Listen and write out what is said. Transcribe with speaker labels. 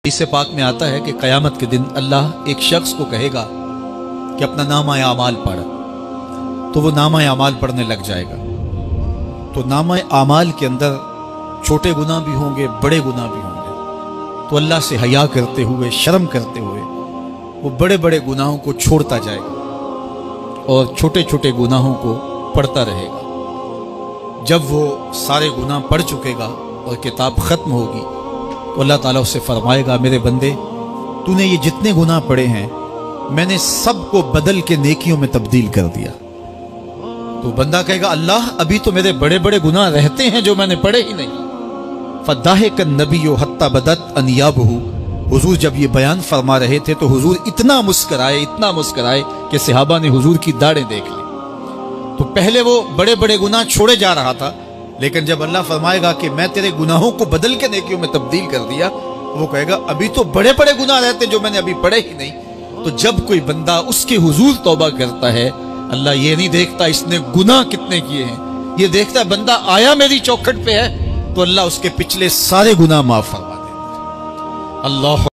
Speaker 1: इससे पाक में आता है कि क़यामत के दिन अल्लाह एक शख्स को कहेगा कि अपना नामा आमाल पढ़, तो वो नामा आमाल पढ़ने लग जाएगा। तो नामा आमाल के अंदर छोटे गुनाह भी होंगे, बड़े गुनाह भी होंगे। तो अल्लाह से हया करते हुए, शर्म करते हुए वो बड़े बड़े गुनाहों को छोड़ता जाएगा और छोटे छोटे गुनाहों को पढ़ता रहेगा। जब वो सारे गुनाह पढ़ चुकेगा और किताब ख़त्म होगी तो अल्लाह ताला उससे फरमाएगा, मेरे बंदे, तूने ये जितने गुनाह पढ़े हैं मैंने सबको बदल के नेकियों में तब्दील कर दिया। तो बंदा कहेगा, अल्लाह, अभी तो मेरे बड़े बड़े गुनाह रहते हैं जो मैंने पढ़े ही नहीं। फदाहिकन नबियो हत्ता बदत अनियाबहु। हुजूर जब ये बयान फरमा रहे थे तो हुजूर इतना मुस्कराए कि सहाबा ने हुजूर की दाढ़ें देख ली। तो पहले वो बड़े बड़े गुनाह छोड़े जा रहा था, लेकिन जब अल्लाह फरमाएगा कि मैं तेरे गुनाहों को बदल के नेकियों में तब्दील कर दिया, वो कहेगा, अभी तो बड़े बड़े गुनाह रहते जो मैंने अभी पढ़े ही नहीं। तो जब कोई बंदा उसके हुजूर तौबा करता है, अल्लाह ये नहीं देखता इसने गुनाह कितने किए हैं, ये देखता है बंदा आया मेरी चौखट पे है, तो अल्लाह उसके पिछले सारे गुनाह माफ फरमा देता है। अल्लाह